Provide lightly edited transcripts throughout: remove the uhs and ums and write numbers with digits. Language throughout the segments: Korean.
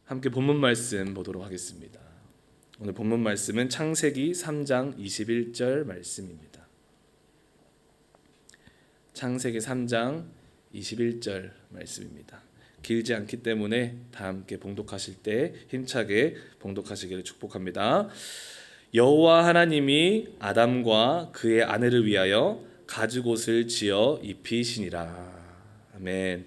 함께 본문 말씀 보도록 하겠습니다. 오늘 본문 말씀은 창세기 3장 21절 말씀입니다. 창세기 3장 21절 말씀입니다. 길지 않기 때문에 다 함께 봉독하실 때 힘차게 봉독하시기를 축복합니다. 여호와 하나님이 아담과 그의 아내를 위하여 가죽옷을 지어 입히시니라. 아멘.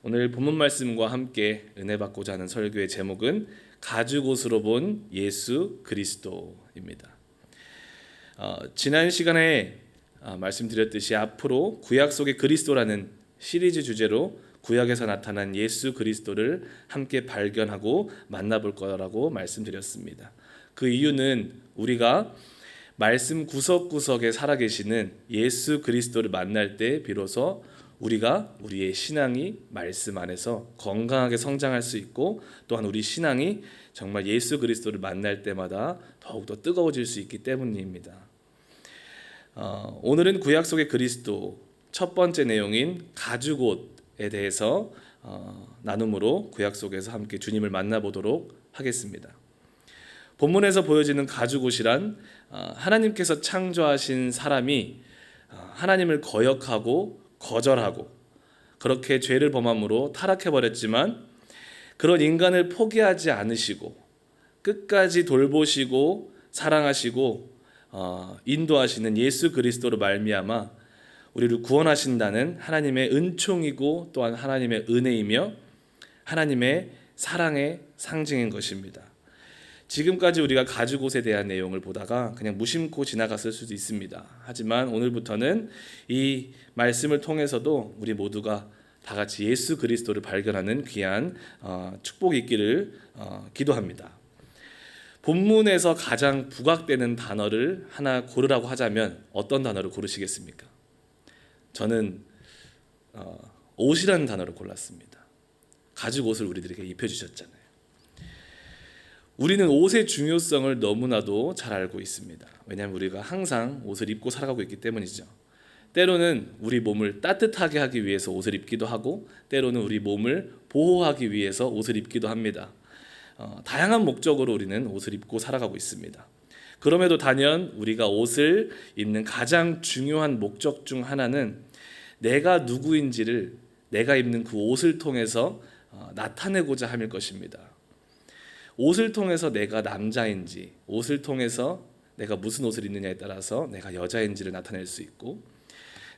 오늘 본문 말씀과 함께 은혜 받고자 하는 설교의 제목은 가죽옷으로 본 예수 그리스도입니다. 지난 시간에 말씀드렸듯이 앞으로 구약 속의 그리스도라는 시리즈 주제로 구약에서 나타난 예수 그리스도를 함께 발견하고 만나볼 거라고 말씀드렸습니다. 그 이유는 우리가 말씀 구석구석에 살아계시는 예수 그리스도를 만날 때 비로소 우리가 우리의 신앙이 말씀 안에서 건강하게 성장할 수 있고, 또한 우리 신앙이 정말 예수 그리스도를 만날 때마다 더욱더 뜨거워질 수 있기 때문입니다. 오늘은 구약 속의 그리스도 첫 번째 내용인 가죽옷에 대해서 나눔으로 구약 속에서 함께 주님을 만나보도록 하겠습니다. 본문에서 보여지는 가죽옷이란 하나님께서 창조하신 사람이 하나님을 거역하고 거절하고 그렇게 죄를 범함으로 타락해버렸지만, 그런 인간을 포기하지 않으시고 끝까지 돌보시고 사랑하시고 인도하시는 예수 그리스도로 말미암아 우리를 구원하신다는 하나님의 은총이고 또한 하나님의 은혜이며 하나님의 사랑의 상징인 것입니다. 지금까지 우리가 가죽옷에 대한 내용을 보다가 그냥 무심코 지나갔을 수도 있습니다. 하지만 오늘부터는 이 말씀을 통해서도 우리 모두가 다 같이 예수 그리스도를 발견하는 귀한 축복이 있기를 기도합니다. 본문에서 가장 부각되는 단어를 하나 고르라고 하자면 어떤 단어를 고르시겠습니까? 저는 옷이라는 단어를 골랐습니다. 가죽옷을 우리들에게 입혀주셨잖아요. 우리는 옷의 중요성을 너무나도 잘 알고 있습니다. 왜냐하면 우리가 항상 옷을 입고 살아가고 있기 때문이죠. 때로는 우리 몸을 따뜻하게 하기 위해서 옷을 입기도 하고, 때로는 우리 몸을 보호하기 위해서 옷을 입기도 합니다. 다양한 목적으로 우리는 옷을 입고 살아가고 있습니다. 그럼에도 단연 우리가 옷을 입는 가장 중요한 목적 중 하나는 내가 누구인지를 내가 입는 그 옷을 통해서 나타내고자 함일 것입니다. 옷을 통해서 내가 남자인지, 옷을 통해서 내가 무슨 옷을 입느냐에 따라서 내가 여자인지를 나타낼 수 있고,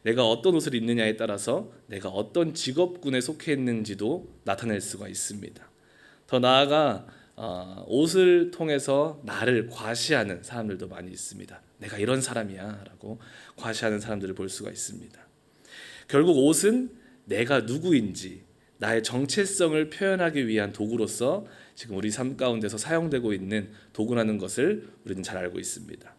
내가 어떤 옷을 입느냐에 따라서 내가 어떤 직업군에 속해 있는지도 나타낼 수가 있습니다. 더 나아가 옷을 통해서 나를 과시하는 사람들도 많이 있습니다. 내가 이런 사람이야 라고 과시하는 사람들을 볼 수가 있습니다. 결국 옷은 내가 누구인지, 나의 정체성을 표현하기 위한 도구로서 지금 우리 삶 가운데서 사용되고 있는 도구라는 것을 우리는 잘 알고 있습니다.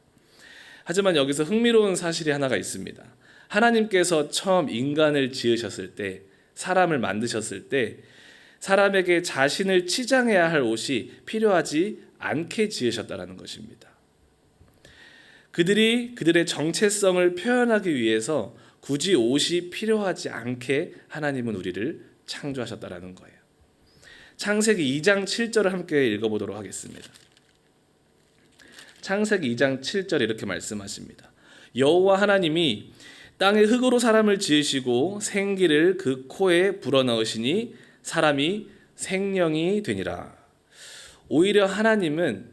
하지만 여기서 흥미로운 사실이 하나가 있습니다. 하나님께서 처음 인간을 지으셨을 때, 사람을 만드셨을 때 사람에게 자신을 치장해야 할 옷이 필요하지 않게 지으셨다는 것입니다. 그들이 그들의 정체성을 표현하기 위해서 굳이 옷이 필요하지 않게 하나님은 우리를 창조하셨다는 거예요. 창세기 2장 7절을 함께 읽어보도록 하겠습니다. 창세기 2장 7절에 이렇게 말씀하십니다. 여호와 하나님이 땅의 흙으로 사람을 지으시고 생기를 그 코에 불어넣으시니 사람이 생명이 되니라. 오히려 하나님은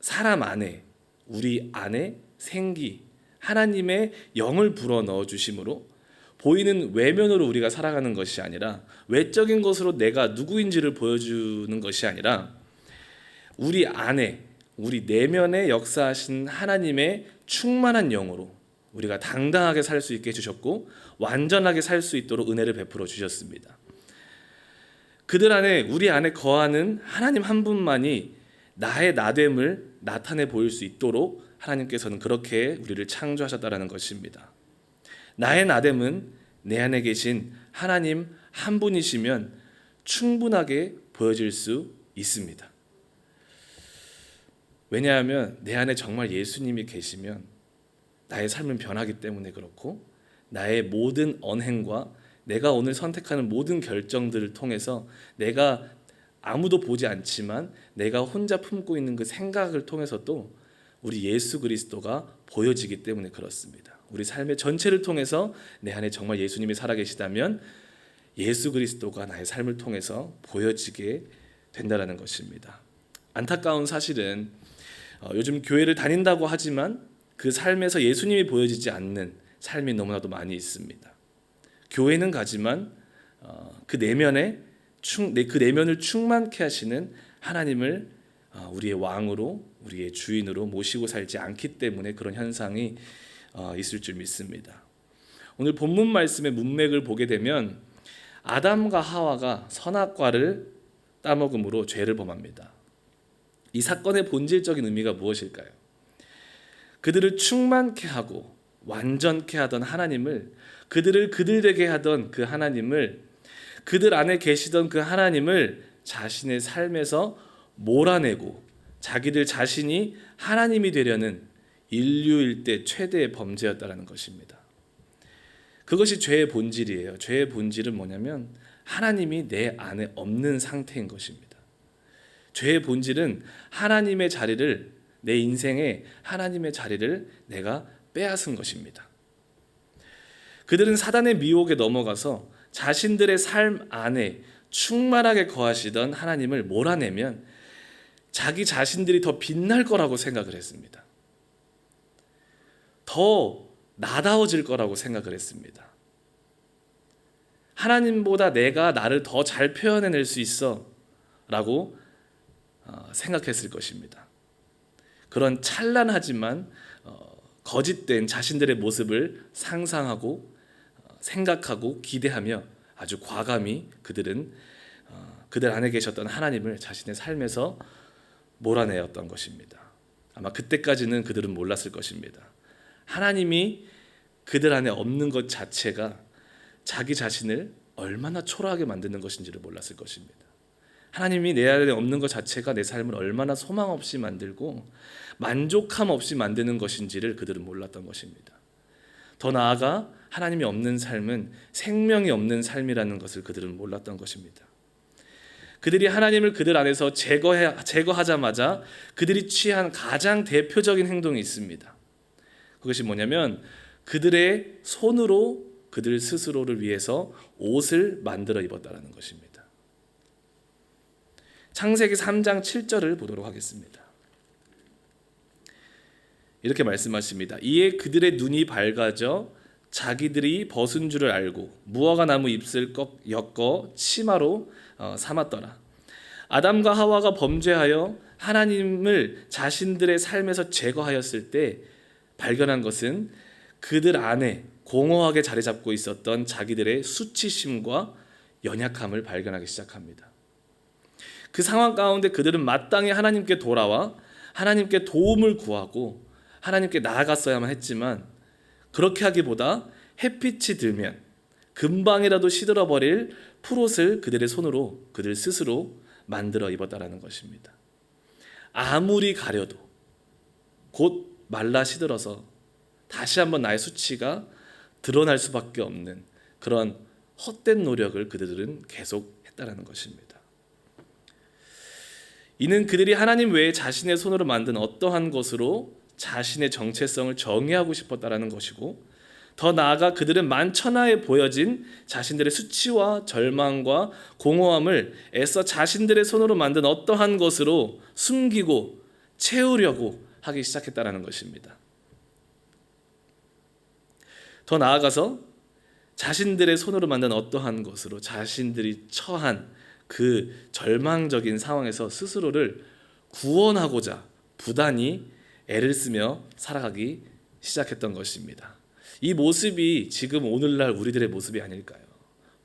사람 안에, 우리 안에 생기, 하나님의 영을 불어넣어 주심으로 보이는 외면으로 우리가 살아가는 것이 아니라, 외적인 것으로 내가 누구인지를 보여주는 것이 아니라, 우리 안에, 우리 내면에 역사하신 하나님의 충만한 영으로 우리가 당당하게 살 수 있게 해주셨고, 완전하게 살 수 있도록 은혜를 베풀어 주셨습니다. 그들 안에, 우리 안에 거하는 하나님 한 분만이 나의 나됨을 나타내 보일 수 있도록 하나님께서는 그렇게 우리를 창조하셨다는 것입니다. 나의 나됨은 내 안에 계신 하나님 한 분이시면 충분하게 보여질 수 있습니다. 왜냐하면 내 안에 정말 예수님이 계시면 나의 삶은 변하기 때문에 그렇고, 나의 모든 언행과 내가 오늘 선택하는 모든 결정들을 통해서 내가 아무도 보지 않지만 내가 혼자 품고 있는 그 생각을 통해서도 우리 예수 그리스도가 보여지기 때문에 그렇습니다. 우리 삶의 전체를 통해서 내 안에 정말 예수님이 살아계시다면 예수 그리스도가 나의 삶을 통해서 보여지게 된다는 것입니다. 안타까운 사실은 요즘 교회를 다닌다고 하지만 그 삶에서 예수님이 보여지지 않는 삶이 너무나도 많이 있습니다. 교회는 가지만 그 내면을 충만케 하시는 하나님을 우리의 왕으로, 우리의 주인으로 모시고 살지 않기 때문에 그런 현상이 있을 줄 믿습니다. 오늘 본문 말씀의 문맥을 보게 되면 아담과 하와가 선악과를 따먹음으로 죄를 범합니다. 이 사건의 본질적인 의미가 무엇일까요? 그들을 충만케 하고 완전케 하던 하나님을, 그들을 그들되게 하던 그 하나님을, 그들 안에 계시던 그 하나님을 자신의 삶에서 몰아내고 자기들 자신이 하나님이 되려는 인류 일대 최대의 범죄였다는 것입니다. 그것이 죄의 본질이에요. 죄의 본질은 뭐냐면 하나님이 내 안에 없는 상태인 것입니다. 죄의 본질은 하나님의 자리를, 내 인생에 하나님의 자리를 내가 빼앗은 것입니다. 그들은 사단의 미혹에 넘어가서 자신들의 삶 안에 충만하게 거하시던 하나님을 몰아내면 자기 자신들이 더 빛날 거라고 생각을 했습니다. 더 나다워질 거라고 생각을 했습니다. 하나님보다 내가 나를 더 잘 표현해낼 수 있어 라고 생각했을 것입니다. 그런 찬란하지만 거짓된 자신들의 모습을 상상하고 생각하고 기대하며 아주 과감히 그들은 그들 안에 계셨던 하나님을 자신의 삶에서 몰아내었던 것입니다. 아마 그때까지는 그들은 몰랐을 것입니다. 하나님이 그들 안에 없는 것 자체가 자기 자신을 얼마나 초라하게 만드는 것인지를 몰랐을 것입니다. 하나님이 내 안에 없는 것 자체가 내 삶을 얼마나 소망 없이 만들고 만족함 없이 만드는 것인지를 그들은 몰랐던 것입니다. 더 나아가 하나님이 없는 삶은 생명이 없는 삶이라는 것을 그들은 몰랐던 것입니다. 그들이 하나님을 그들 안에서 제거하자마자 그들이 취한 가장 대표적인 행동이 있습니다. 그것이 뭐냐면 그들의 손으로 그들 스스로를 위해서 옷을 만들어 입었다는 것입니다. 창세기 3장 7절을 보도록 하겠습니다. 이렇게 말씀하십니다. 이에 그들의 눈이 밝아져 자기들이 벗은 줄을 알고 무화과 나무 잎을 엮어 치마로 삼았더라. 아담과 하와가 범죄하여 하나님을 자신들의 삶에서 제거하였을 때 발견한 것은 그들 안에 공허하게 자리 잡고 있었던 자기들의 수치심과 연약함을 발견하기 시작합니다. 그 상황 가운데 그들은 마땅히 하나님께 돌아와 하나님께 도움을 구하고 하나님께 나아갔어야만 했지만 그렇게 하기보다 햇빛이 들면 금방이라도 시들어버릴 풀옷을 그들의 손으로 그들 스스로 만들어 입었다라는 것입니다. 아무리 가려도 곧 말라 시들어서 다시 한번 나의 수치가 드러날 수밖에 없는 그런 헛된 노력을 그들은 계속했다라는 것입니다. 이는 그들이 하나님 외에 자신의 손으로 만든 어떠한 것으로 자신의 정체성을 정의하고 싶었다라는 것이고, 더 나아가 그들은 만천하에 보여진 자신들의 수치와 절망과 공허함을 애써 자신들의 손으로 만든 어떠한 것으로 숨기고 채우려고 하기 시작했다라는 것입니다. 더 나아가서 자신들의 손으로 만든 어떠한 것으로 자신들이 처한 그 절망적인 상황에서 스스로를 구원하고자 부단히 애를 쓰며 살아가기 시작했던 것입니다. 이 모습이 지금 오늘날 우리들의 모습이 아닐까요?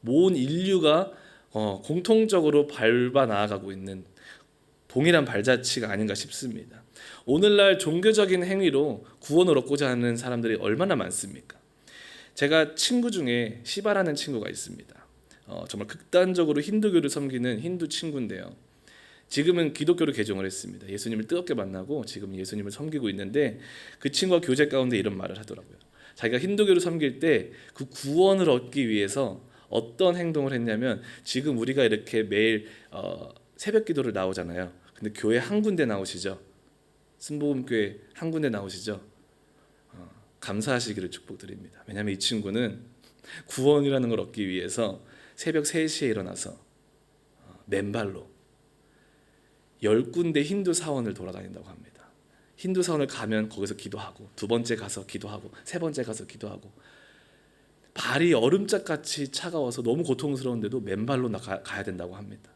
모든 인류가 공통적으로 밟아 나아가고 있는 동일한 발자취가 아닌가 싶습니다. 오늘날 종교적인 행위로 구원을 얻고자 하는 사람들이 얼마나 많습니까? 제가 친구 중에 시바라는 친구가 있습니다. 정말 극단적으로 힌두교를 섬기는 힌두 친구인데요. 지금은 기독교로 개종을 했습니다. 예수님을 뜨겁게 만나고 지금 예수님을 섬기고 있는데 그 친구가 교제 가운데 이런 말을 하더라고요. 자기가 힌두교를 섬길 때 그 구원을 얻기 위해서 어떤 행동을 했냐면 지금 우리가 이렇게 매일 새벽 기도를 나오잖아요. 근데 교회 한 군데 나오시죠? 순복음교회 한 군데 나오시죠? 감사하시기를 축복드립니다. 왜냐하면 이 친구는 구원이라는 걸 얻기 위해서 새벽 3시에 일어나서 맨발로 10군데 힌두 사원을 돌아다닌다고 합니다. 힌두 사원을 가면 거기서 기도하고, 두 번째 가서 기도하고, 세 번째 가서 기도하고, 발이 얼음짝같이 차가워서 너무 고통스러운데도 맨발로 가야 된다고 합니다.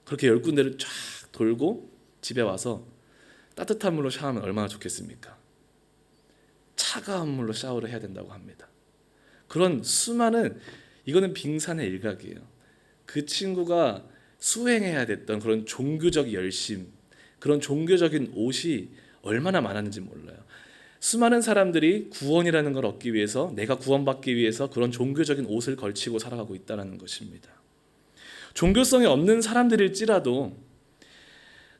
그렇게 10군데를 쫙 돌고 집에 와서 따뜻한 물로 샤워하면 얼마나 좋겠습니까? 차가운 물로 샤워를 해야 된다고 합니다. 그런 수많은, 이거는 빙산의 일각이에요. 그 친구가 수행해야 됐던 그런 종교적 열심, 그런 종교적인 옷이 얼마나 많았는지 몰라요. 수많은 사람들이 구원이라는 걸 얻기 위해서, 내가 구원받기 위해서 그런 종교적인 옷을 걸치고 살아가고 있다는 것입니다. 종교성이 없는 사람들일지라도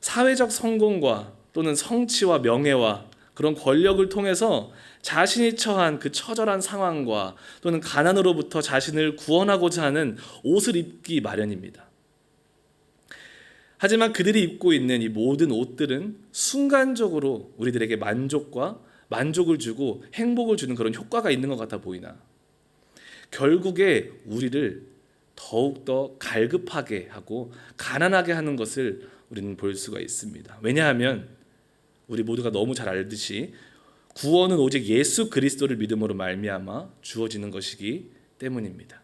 사회적 성공과 또는 성취와 명예와 그런 권력을 통해서 자신이 처한 그 처절한 상황과 또는 가난으로부터 자신을 구원하고자 하는 옷을 입기 마련입니다. 하지만 그들이 입고 있는 이 모든 옷들은 순간적으로 우리들에게 만족을 주고 행복을 주는 그런 효과가 있는 것 같아 보이나 결국에 우리를 더욱더 갈급하게 하고 가난하게 하는 것을 우리는 볼 수가 있습니다. 왜냐하면 우리 모두가 너무 잘 알듯이 구원은 오직 예수 그리스도를 믿음으로 말미암아 주어지는 것이기 때문입니다.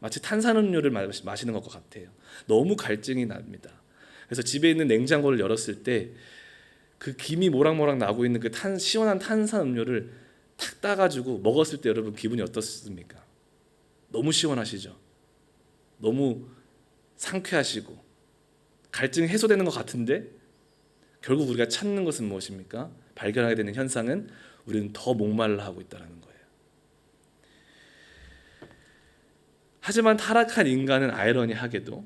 마치 탄산음료를 마시는 것과 같아요. 너무 갈증이 납니다. 그래서 집에 있는 냉장고를 열었을 때 그 김이 모락모락 나고 있는 그 시원한 탄산음료를 탁 따가지고 먹었을 때 여러분 기분이 어떻습니까? 너무 시원하시죠? 너무 상쾌하시고 갈증이 해소되는 것 같은데 결국 우리가 찾는 것은 무엇입니까? 발견하게 되는 현상은 우리는 더 목말라 하고 있다는 거예요. 하지만 타락한 인간은 아이러니하게도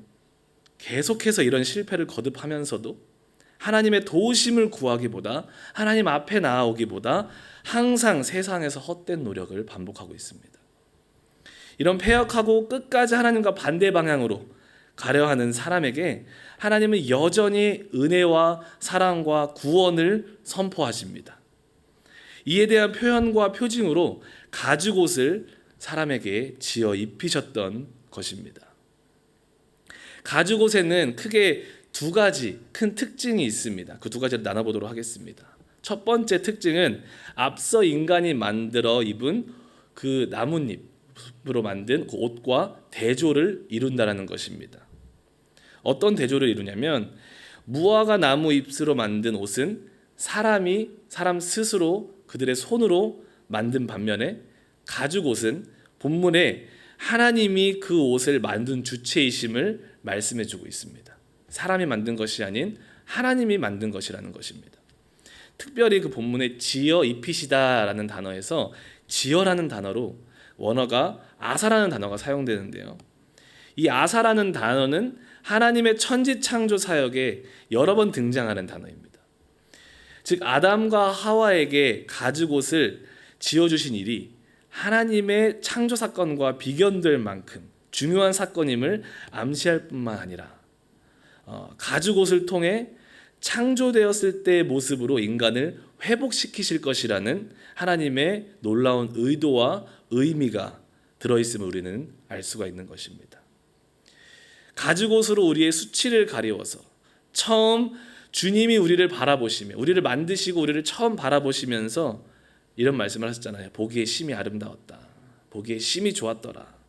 계속해서 이런 실패를 거듭하면서도 하나님의 도우심을 구하기보다 하나님 앞에 나아오기보다 항상 세상에서 헛된 노력을 반복하고 있습니다. 이런 패역하고 끝까지 하나님과 반대 방향으로 가려 하는 사람에게 하나님은 여전히 은혜와 사랑과 구원을 선포하십니다. 이에 대한 표현과 표징으로 가죽옷을 사람에게 지어 입히셨던 것입니다. 가죽옷에는 크게 두 가지 큰 특징이 있습니다. 그 두 가지를 나눠보도록 하겠습니다. 첫 번째 특징은 앞서 인간이 만들어 입은 그 나뭇잎으로 만든 그 옷과 대조를 이룬다는 것입니다. 어떤 대조를 이루냐면 무화과 나무 잎으로 만든 옷은 사람 스스로 그들의 손으로 만든 반면에 가죽옷은 본문에 하나님이 그 옷을 만든 주체이심을 말씀해주고 있습니다. 사람이 만든 것이 아닌 하나님이 만든 것이라는 것입니다. 특별히 그 본문에 지어 입히시다라는 단어에서 지어라는 단어로 원어가 아사라는 단어가 사용되는데요. 이 아사라는 단어는 하나님의 천지창조 사역에 여러 번 등장하는 단어입니다. 즉 아담과 하와에게 가죽옷을 지어주신 일이 하나님의 창조 사건과 비견될 만큼 중요한 사건임을 암시할 뿐만 아니라 가죽옷을 통해 창조되었을 때의 모습으로 인간을 회복시키실 것이라는 하나님의 놀라운 의도와 의미가 들어있음을 우리는 알 수가 있는 것입니다. 가죽옷으로 우리의 수치를 가리워서 처음 주님이 우리를 바라보시며 우리를 만드시고 우리를 처음 바라보시면서 이런 말씀을 하셨잖아요. 보기에 심히 아름다웠다. 보기에 심히 좋았더라.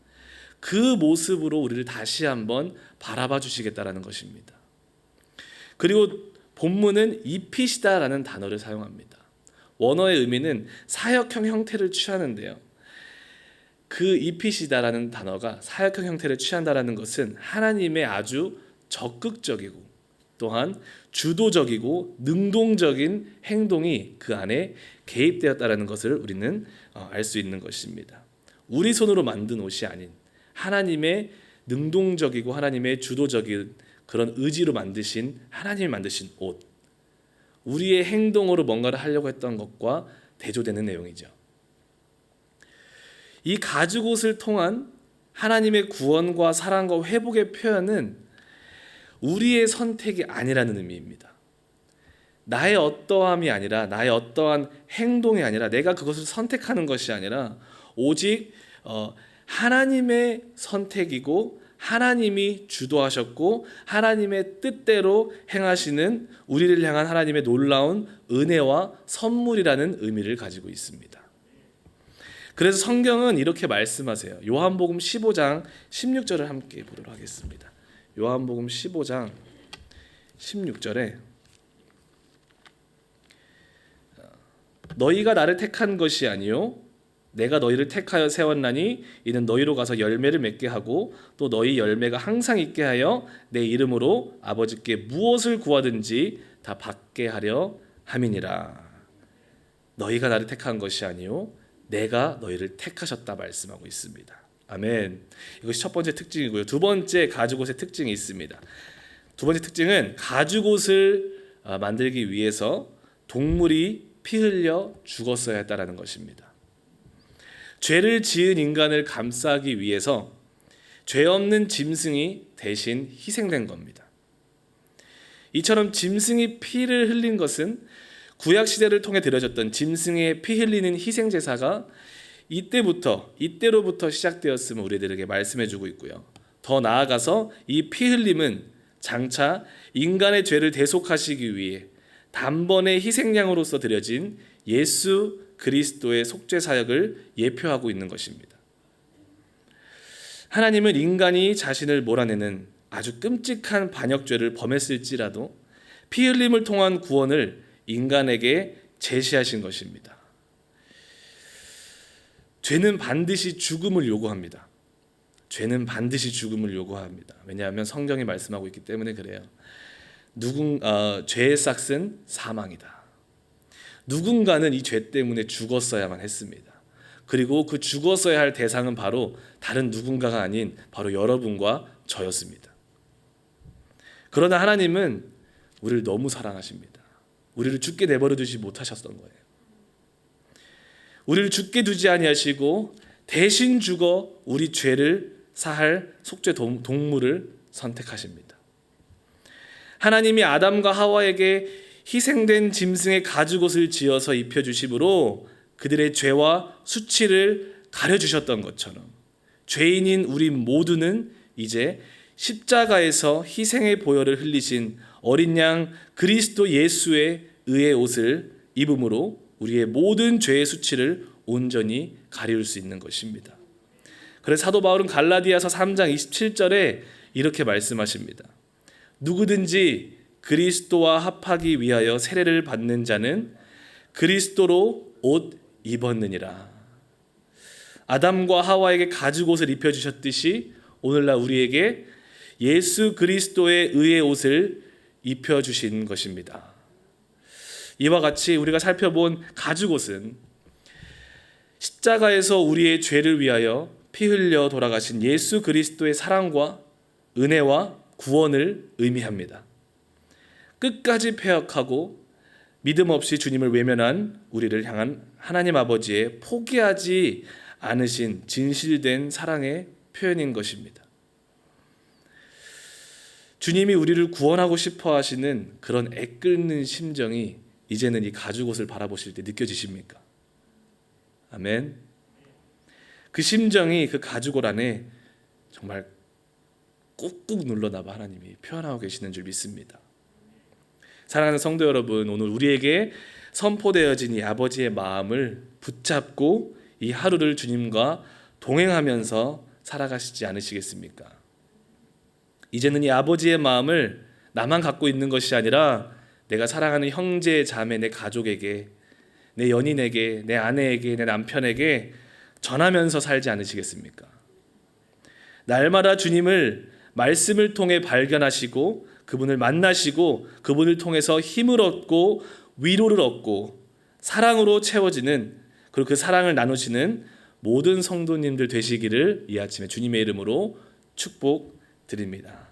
그 모습으로 우리를 다시 한번 바라봐 주시겠다라는 것입니다. 그리고 본문은 입히시다라는 단어를 사용합니다. 원어의 의미는 사역형 형태를 취하는데요. 그 입히시다라는 단어가 사역형 형태를 취한다라는 것은 하나님의 아주 적극적이고 또한 주도적이고 능동적인 행동이 그 안에 개입되었다라는 것을 우리는 알 수 있는 것입니다. 우리 손으로 만든 옷이 아닌 하나님의 능동적이고 하나님의 주도적인 그런 의지로 하나님이 만드신 옷, 우리의 행동으로 뭔가를 하려고 했던 것과 대조되는 내용이죠. 이 가죽옷을 통한 하나님의 구원과 사랑과 회복의 표현은 우리의 선택이 아니라는 의미입니다. 나의 어떠함이 아니라, 나의 어떠한 행동이 아니라, 내가 그것을 선택하는 것이 아니라 오직 하나님의 선택이고 하나님이 주도하셨고 하나님의 뜻대로 행하시는 우리를 향한 하나님의 놀라운 은혜와 선물이라는 의미를 가지고 있습니다. 그래서 성경은 이렇게 말씀하세요. 요한복음 15장 16절을 함께 보도록 하겠습니다. 요한복음 15장 16절에 너희가 나를 택한 것이 아니요 내가 너희를 택하여 세웠나니 이는 너희로 가서 열매를 맺게 하고 또 너희 열매가 항상 있게 하여 내 이름으로 아버지께 무엇을 구하든지 다 받게 하려 함이니라. 너희가 나를 택한 것이 아니요 내가 너희를 택하셨다 말씀하고 있습니다. 아멘. 이것이 첫 번째 특징이고요. 두 번째 가죽옷의 특징이 있습니다. 두 번째 특징은 가죽옷을 만들기 위해서 동물이 피 흘려 죽었어야 했다라는 것입니다. 죄를 지은 인간을 감싸기 위해서 죄 없는 짐승이 대신 희생된 겁니다. 이처럼 짐승이 피를 흘린 것은 구약 시대를 통해 드려졌던 짐승의 피 흘리는 희생 제사가 이때로부터 시작되었음을 우리들에게 말씀해 주고 있고요. 더 나아가서 이 피 흘림은 장차 인간의 죄를 대속하시기 위해 단번에 희생양으로서 드려진 예수 그리스도의 속죄 사역을 예표하고 있는 것입니다. 하나님은 인간이 자신을 몰아내는 아주 끔찍한 반역죄를 범했을지라도 피 흘림을 통한 구원을 인간에게 제시하신 것입니다. 죄는 반드시 죽음을 요구합니다. 죄는 반드시 죽음을 요구합니다. 왜냐하면 성경이 말씀하고 있기 때문에 그래요. 죄의 삭은 사망이다. 누군가는 이 죄 때문에 죽었어야만 했습니다. 그리고 그 죽었어야 할 대상은 바로 다른 누군가가 아닌 바로 여러분과 저였습니다. 그러나 하나님은 우리를 너무 사랑하십니다. 우리를 죽게 내버려 두지 못하셨던 거예요. 우리를 죽게 두지 아니하시고 대신 죽어 우리 죄를 사할 속죄 동물을 선택하십니다. 하나님이 아담과 하와에게 희생된 짐승의 가죽옷을 지어서 입혀주심으로 그들의 죄와 수치를 가려주셨던 것처럼 죄인인 우리 모두는 이제 십자가에서 희생의 보혈을 흘리신 어린 양 그리스도 예수의 의의 옷을 입음으로 우리의 모든 죄의 수치를 온전히 가리울 수 있는 것입니다. 그래서 사도 바울은 갈라디아서 3장 27절에 이렇게 말씀하십니다. 누구든지 그리스도와 합하기 위하여 세례를 받는 자는 그리스도로 옷 입었느니라. 아담과 하와에게 가죽옷을 입혀주셨듯이 오늘날 우리에게 예수 그리스도의 의의 옷을 입혀주신 것입니다. 이와 같이 우리가 살펴본 가죽옷은 십자가에서 우리의 죄를 위하여 피 흘려 돌아가신 예수 그리스도의 사랑과 은혜와 구원을 의미합니다. 끝까지 폐역하고 믿음 없이 주님을 외면한 우리를 향한 하나님 아버지의 포기하지 않으신 진실된 사랑의 표현인 것입니다. 주님이 우리를 구원하고 싶어 하시는 그런 애끓는 심정이 이제는 이 가죽옷을 바라보실 때 느껴지십니까? 아멘. 그 심정이 그 가죽옷 안에 정말 꾹꾹 눌러나봐 하나님이 표현하고 계시는 줄 믿습니다. 사랑하는 성도 여러분, 오늘 우리에게 선포되어진 이 아버지의 마음을 붙잡고 이 하루를 주님과 동행하면서 살아가시지 않으시겠습니까? 이제는 이 아버지의 마음을 나만 갖고 있는 것이 아니라 내가 사랑하는 형제, 자매, 내 가족에게, 내 연인에게, 내 아내에게, 내 남편에게 전하면서 살지 않으시겠습니까? 날마다 주님을 말씀을 통해 발견하시고 그분을 만나시고 그분을 통해서 힘을 얻고 위로를 얻고 사랑으로 채워지는, 그리고 그 사랑을 나누시는 모든 성도님들 되시기를 이 아침에 주님의 이름으로 축복드립니다.